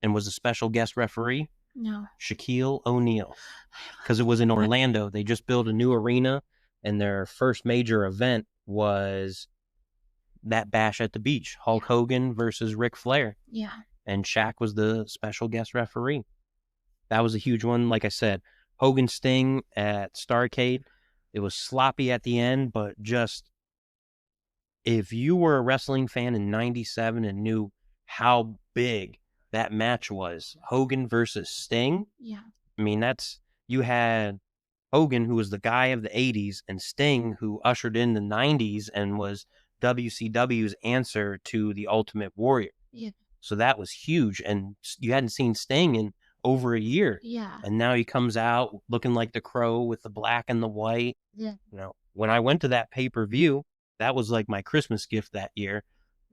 and was a special guest referee? No. Shaquille O'Neal. Because it was in Orlando. They just built a new arena, and their first major event was that Bash at the Beach. Hulk Hogan versus Ric Flair. Yeah. And Shaq was the special guest referee. That was a huge one. Like I said, Hogan Sting at Starrcade. It was sloppy at the end, but just if you were a wrestling fan in 97 and knew how big that match was, Hogan versus Sting. Yeah. I mean, you had Hogan, who was the guy of the 80s, and Sting, who ushered in the 90s and was WCW's answer to the Ultimate Warrior. Yeah. So that was huge. And you hadn't seen Sting in over a year. Yeah. And now he comes out looking like the Crow with the black and the white. Yeah. You know, when I went to that pay-per-view, that was like my Christmas gift that year.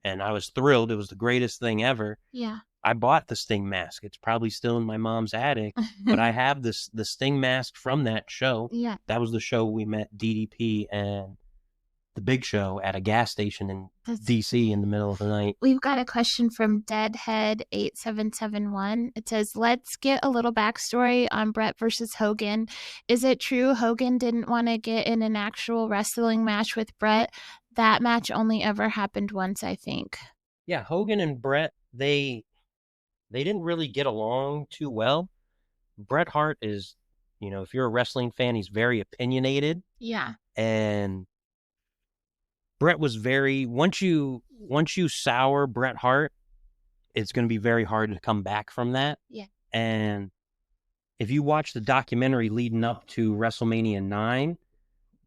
And I was thrilled. It was the greatest thing ever. Yeah. I bought the Sting mask. It's probably still in my mom's attic, but I have the Sting mask from that show. Yeah. That was the show we met DDP and the Big Show at a gas station in DC in the middle of the night. We've got a question from Deadhead8771. It says, let's get a little backstory on Bret versus Hogan. Is it true Hogan didn't want to get in an actual wrestling match with Bret? That match only ever happened once, I think. Yeah, Hogan and Bret, they didn't really get along too well. Bret Hart is, you know, if you're a wrestling fan, he's very opinionated. Yeah. And Bret was once you sour Bret Hart, it's going to be very hard to come back from that. Yeah. And if you watch the documentary leading up to WrestleMania 9,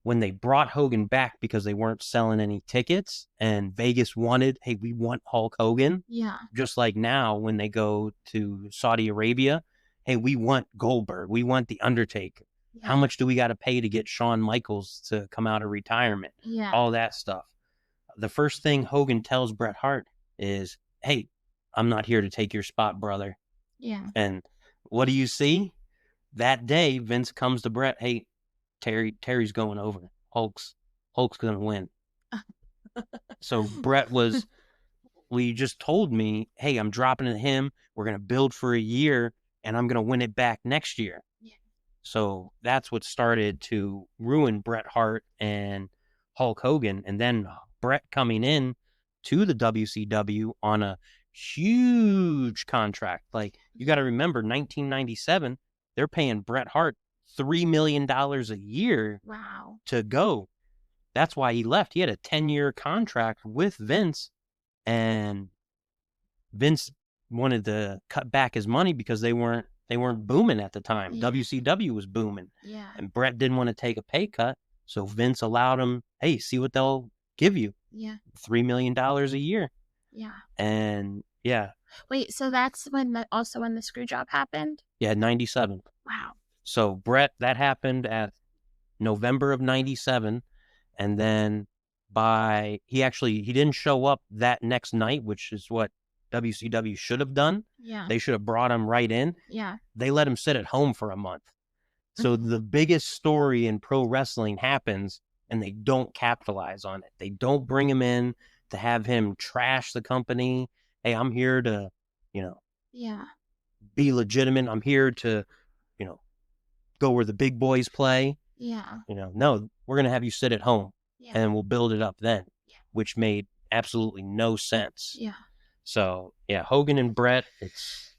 when they brought Hogan back because they weren't selling any tickets and Vegas wanted, hey, we want Hulk Hogan. Yeah. Just like now when they go to Saudi Arabia, hey, we want Goldberg. We want The Undertaker. Yeah. How much do we got to pay to get Shawn Michaels to come out of retirement? Yeah. All that stuff. The first thing Hogan tells Bret Hart is, hey, I'm not here to take your spot, brother. Yeah. And what do you see? That day, Vince comes to Bret, hey, Terry's going over. Hulk's going to win. So Bret was, well, you just told me, hey, I'm dropping it to him. We're going to build for a year, and I'm going to win it back next year. Yeah. So that's what started to ruin Bret Hart and Hulk Hogan. And then Bret coming in to the WCW on a huge contract. Like, you got to remember, 1997, they're paying Bret Hart $3 million a year. Wow. To go. That's why he left. He had a 10-year contract with Vince, and Vince wanted to cut back his money because they weren't booming at the time. Yeah. WCW was booming. Yeah. And Bret didn't want to take a pay cut, so Vince allowed him, hey, see what they'll give you. Yeah. $3 million a year. Yeah. And yeah. Wait, so that's when the screw job happened? Yeah, 97. Wow. So Bret, that happened at November of 97. And then he didn't show up that next night, which is what WCW should have done. Yeah. They should have brought him right in. Yeah. They let him sit at home for a month. So the biggest story in pro wrestling happens, and they don't capitalize on it. They don't bring him in to have him trash the company. Hey, I'm here to, yeah, be legitimate. I'm here to, go where the big boys play. Yeah. No, we're going to have you sit at home, yeah, and we'll build it up then, yeah, which made absolutely no sense. Yeah. So, yeah, Hogan and Bret, it's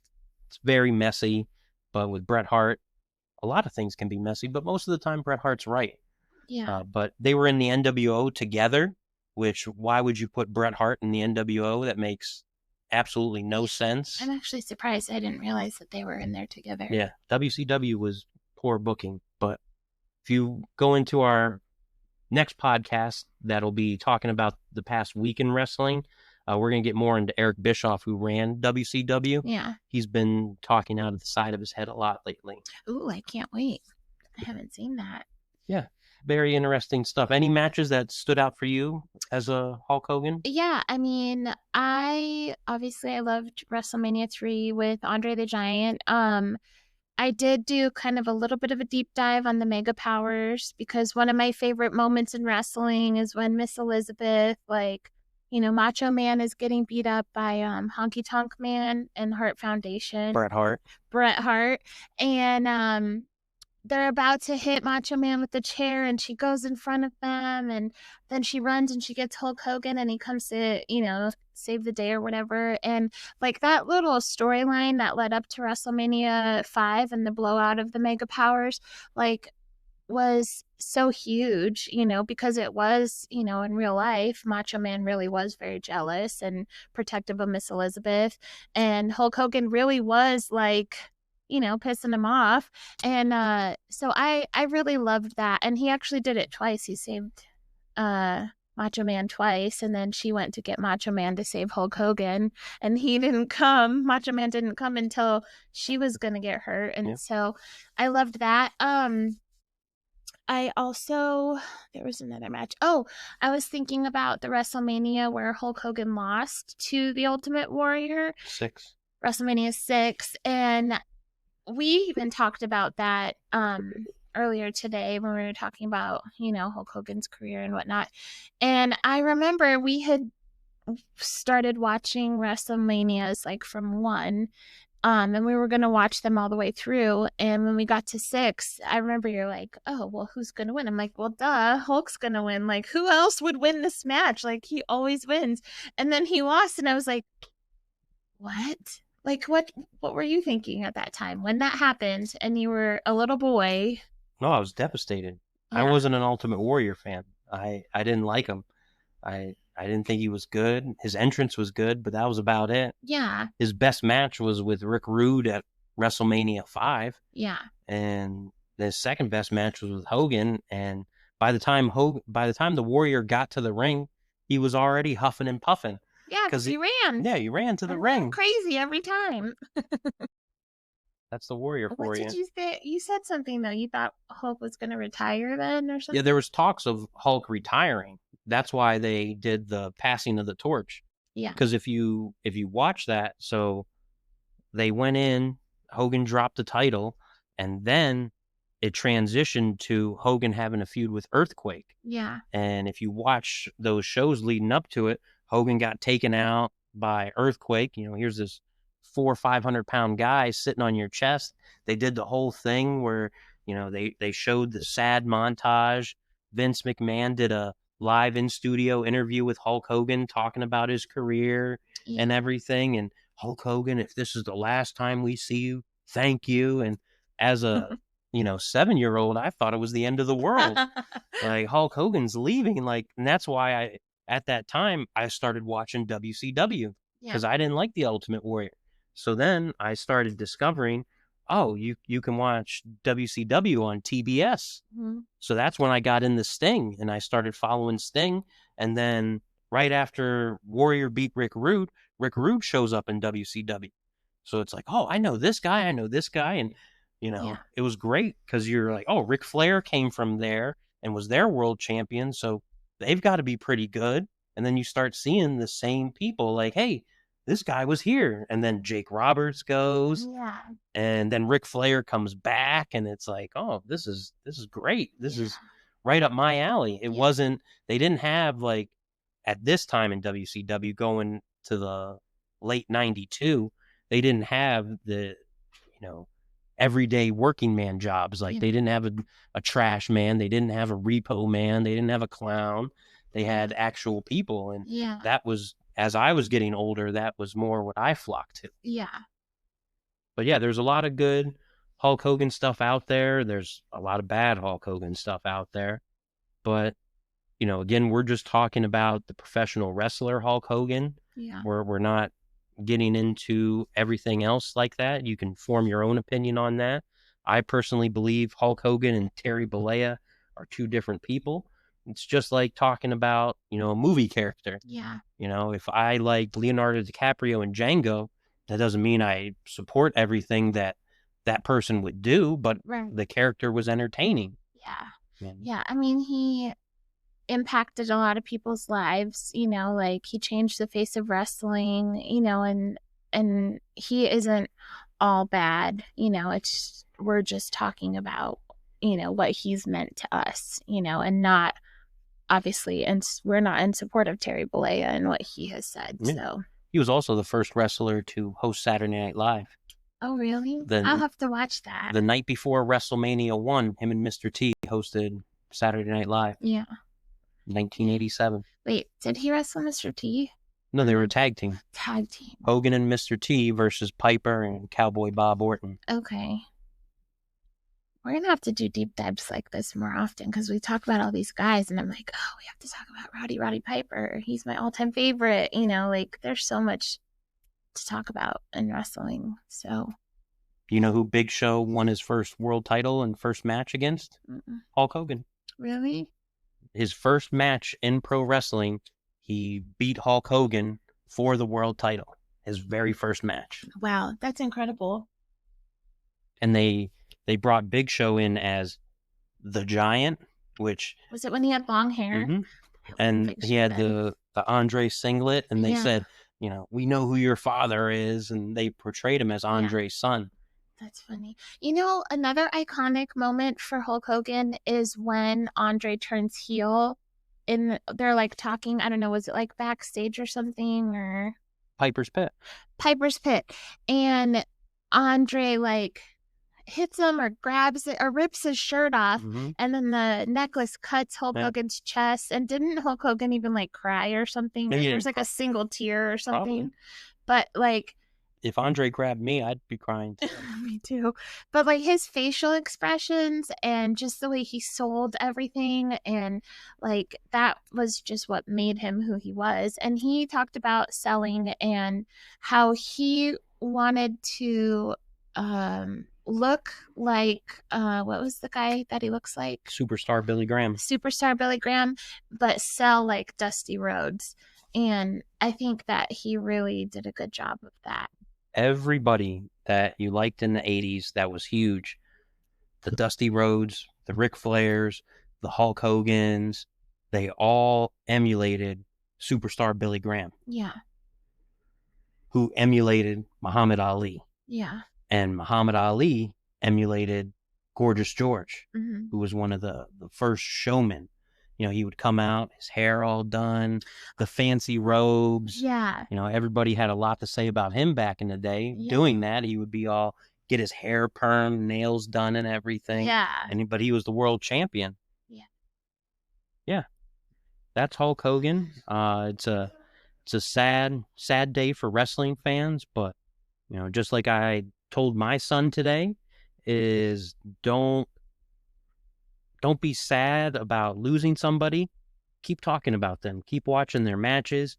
very messy, but with Bret Hart, a lot of things can be messy, but most of the time Bret Hart's right. Yeah. But they were in the NWO together, which why would you put Bret Hart in the NWO? That makes absolutely no sense. I'm actually surprised. I didn't realize that they were in there together. Yeah, WCW was poor booking, but if you go into our next podcast, that'll be talking about the past week in wrestling. We're going to get more into Eric Bischoff, who ran WCW. Yeah. He's been talking out of the side of his head a lot lately. Ooh, I can't wait. I haven't seen that. Yeah. Very interesting stuff. Any matches that stood out for you as a Hulk Hogan? Yeah, I mean, I loved WrestleMania 3 with Andre the Giant. I did do kind of a little bit of a deep dive on the Mega Powers because one of my favorite moments in wrestling is when Miss Elizabeth, like, Macho Man is getting beat up by Honky Tonk Man and Hart Foundation. Bret Hart. Bret Hart. And they're about to hit Macho Man with the chair, and she goes in front of them, and then she runs and she gets Hulk Hogan, and he comes to, save the day or whatever. And like that little storyline that led up to WrestleMania 5 and the blowout of the Mega Powers, like, was so huge, because it was, in real life, Macho Man really was very jealous and protective of Miss Elizabeth. And Hulk Hogan really was like, pissing him off. And so I really loved that. And he actually did it twice. He saved Macho Man twice, and then she went to get Macho Man to save Hulk Hogan, and he didn't come. Macho Man didn't come until she was gonna get hurt. And so I loved that. I also, there was another match. Oh, I was thinking about the WrestleMania where Hulk Hogan lost to the Ultimate Warrior. 6. WrestleMania 6. And we even talked about that earlier today when we were talking about, Hulk Hogan's career and whatnot. And I remember we had started watching WrestleManias like from 1. And we were going to watch them all the way through. And when we got to 6, I remember you're like, oh, well, who's going to win? I'm like, well, duh, Hulk's going to win. Like, who else would win this match? Like, he always wins. And then he lost. And I was like, what? Like, what were you thinking at that time when that happened and you were a little boy? No, I was devastated. Yeah. I wasn't an Ultimate Warrior fan. I didn't like him. I didn't think he was good. His entrance was good, but that was about it. Yeah. His best match was with Rick Rude at WrestleMania 5. Yeah. And his second best match was with Hogan. And by the time the Warrior got to the ring, he was already huffing and puffing. Yeah, because he ran. Yeah, he ran to the ring. Crazy every time. That's the Warrior for you. What did you say? You said something, though. You thought Hulk was going to retire then or something? Yeah, there was talks of Hulk retiring. That's why they did the passing of the torch. Yeah. Because if you watch that, so they went in, Hogan dropped the title, and then it transitioned to Hogan having a feud with Earthquake. Yeah. And if you watch those shows leading up to it, Hogan got taken out by Earthquake. Here's this 400 or 500 pound guy sitting on your chest. They did the whole thing where, they showed the sad montage. Vince McMahon did a live in studio interview with Hulk Hogan talking about his career and everything. And Hulk Hogan, if this is the last time we see you, thank you. And as a 7-year-old, I thought it was the end of the world. Like, Hulk Hogan's leaving, and that's why at that time I started watching WCW because I didn't like the Ultimate Warrior. So then I started discovering, oh, you can watch WCW on TBS. Mm-hmm. So that's when I got into Sting, and I started following Sting. And then right after Warrior beat Rick Rude shows up in WCW. So it's like, oh, I know this guy. And, it was great because you're like, oh, Ric Flair came from there and was their world champion. So they've got to be pretty good. And then you start seeing the same people like, hey, this guy was here. And then Jake Roberts goes. Yeah. And then Ric Flair comes back, and it's like, oh, this is great. This is right up my alley. It wasn't, they didn't have, like, at this time in WCW going to the late 92, they didn't have the, everyday working man jobs. Like, they didn't have a trash man. They didn't have a repo man. They didn't have a clown. They had actual people. And that was, as I was getting older, that was more what I flocked to. Yeah. But yeah, there's a lot of good Hulk Hogan stuff out there. There's a lot of bad Hulk Hogan stuff out there. But, again, we're just talking about the professional wrestler Hulk Hogan. Yeah. We're not getting into everything else like that. You can form your own opinion on that. I personally believe Hulk Hogan and Terry Bollea are two different people. It's just like talking about, a movie character. Yeah. If I like Leonardo DiCaprio and Django, that doesn't mean I support everything that person would do, but the character was entertaining. Yeah. Yeah. I mean, he impacted a lot of people's lives, like he changed the face of wrestling, and he isn't all bad. We're just talking about, what he's meant to us, and not obviously, and we're not in support of Terry Bollea and what he has said. Yeah. So he was also the first wrestler to host Saturday Night Live. Oh, really? I'll have to watch that. The night before WrestleMania 1, him and Mr. T hosted Saturday Night Live. Yeah. 1987. Wait, did he wrestle Mr. T? No, they were a tag team. Tag team. Hogan and Mr. T versus Piper and Cowboy Bob Orton. Okay. We're going to have to do deep dives like this more often because we talk about all these guys and I'm like, oh, we have to talk about Roddy Piper. He's my all-time favorite. There's so much to talk about in wrestling. So, you know who Big Show won his first world title and first match against? Hulk Hogan. Really? His first match in pro wrestling, he beat Hulk Hogan for the world title. His very first match. Wow, that's incredible. And they brought Big Show in as the Giant, which was it when he had long hair? Mm-hmm. And he had the Andre singlet, and they said, we know who your father is, and they portrayed him as Andre's son. That's funny. Another iconic moment for Hulk Hogan is when Andre turns heel and they're like talking, I don't know, was it like backstage or something or Piper's Pit. And Andre like hits him or grabs it or rips his shirt off, and then the necklace cuts Hulk Hogan's chest. And didn't Hulk Hogan even like cry or something? There's like a single tear or something. But like, if Andre grabbed me, I'd be crying too. Me too. But like his facial expressions and just the way he sold everything, and like that was just what made him who he was. And he talked about selling and how he wanted to look like what was the guy that he looks like? Superstar Billy Graham, but sell like Dusty Rhodes. And I think that he really did a good job of that. Everybody that you liked in the 80s that was huge, the Dusty Rhodes, the Ric Flairs, the Hulk Hogans, they all emulated Superstar Billy Graham. Yeah. Who emulated Muhammad Ali. Yeah. And Muhammad Ali emulated Gorgeous George, who was one of the first showmen. He would come out, his hair all done, the fancy robes. Yeah. Everybody had a lot to say about him back in the day. Yeah. Doing that, he would be all, get his hair permed, nails done and everything. Yeah. But he was the world champion. Yeah. Yeah. That's Hulk Hogan. It's a sad day for wrestling fans, but, just like I told my son today, is don't be sad about losing somebody. Keep talking about them. Keep watching their matches.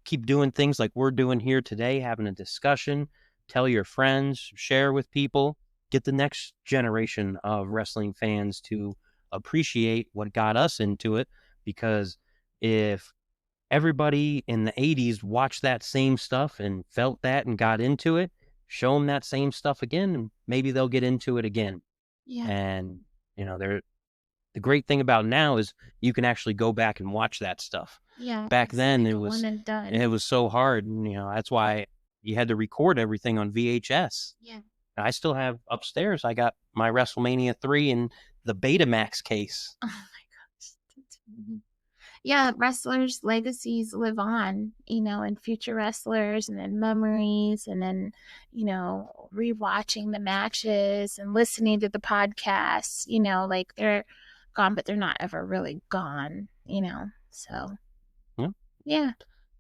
Keep doing things like we're doing here today, having a discussion. Tell your friends, share with people. Get the next generation of wrestling fans to appreciate what got us into it. Because if everybody in the 80s watched that same stuff and felt that and got into it, show them that same stuff again, and maybe they'll get into it again. Yeah. And, the great thing about now is you can actually go back and watch that stuff. Yeah. Back then like it was so hard. And, that's why you had to record everything on VHS. Yeah. I still have upstairs. I got my WrestleMania 3 in the Betamax case. Oh my gosh. Yeah, wrestlers' legacies live on, and future wrestlers, and then memories, and then, rewatching the matches and listening to the podcasts, like they're gone, but they're not ever really gone, so. Yeah.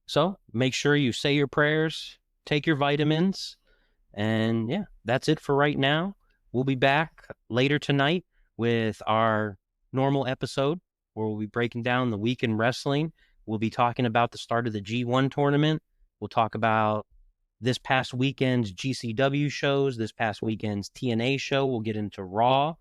So make sure you say your prayers, take your vitamins, and yeah, that's it for right now. We'll be back later tonight with our normal episode, where we'll be breaking down the week in wrestling. We'll be talking about the start of the G1 tournament. We'll talk about this past weekend's GCW shows, this past weekend's TNA show. We'll get into Raw.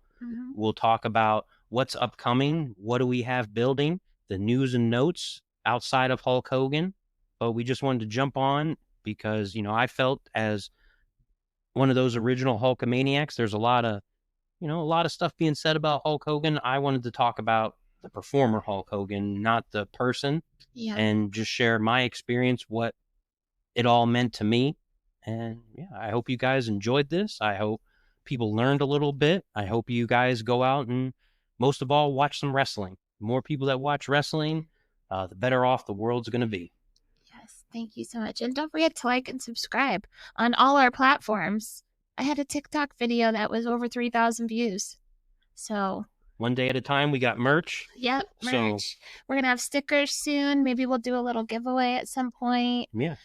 We'll talk about what's upcoming, what do we have building, the news and notes outside of Hulk Hogan. But we just wanted to jump on because, I felt as one of those original Hulkamaniacs, there's a lot of stuff being said about Hulk Hogan. I wanted to talk about the performer Hulk Hogan, not the person, and just share my experience, what it all meant to me, And yeah, I hope you guys enjoyed this. I hope people learned a little bit. I hope you guys go out and, most of all, watch some wrestling. The more people that watch wrestling, the better off the world's going to be. Yes, thank you so much. And don't forget to like and subscribe on all our platforms. I had a TikTok video that was over 3,000 views. So one day at a time, we got merch. Yep, merch. So, we're going to have stickers soon. Maybe we'll do a little giveaway at some point. Yeah.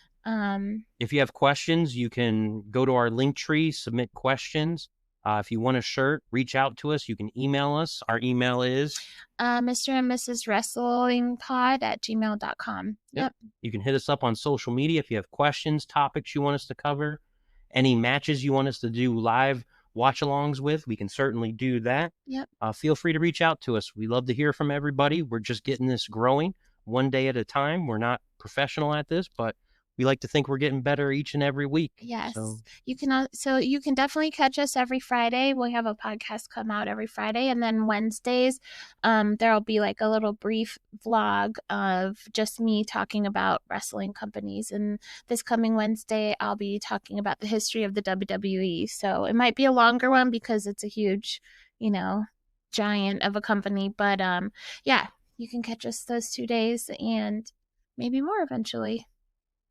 If you have questions, you can go to our link tree, submit questions. If you want a shirt, reach out to us. You can email us. Our email is Mr. and Mrs. WrestlingPod at gmail.com. Yep. You can hit us up on social media if you have questions, topics you want us to cover, any matches you want us to do live watch-alongs with. We can certainly do that. Yep. Feel free to reach out to us. We love to hear from everybody. We're just getting this growing one day at a time. We're not professional at this, but we like to think we're getting better each and every week. Yes. You can definitely catch us every Friday. We have a podcast come out every Friday, and then Wednesdays, there'll be like a little brief vlog of just me talking about wrestling companies. And this coming Wednesday, I'll be talking about the history of the WWE. So it might be a longer one because it's a huge, giant of a company. But yeah, you can catch us those 2 days and maybe more eventually.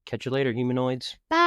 Catch you later, humanoids. Bye.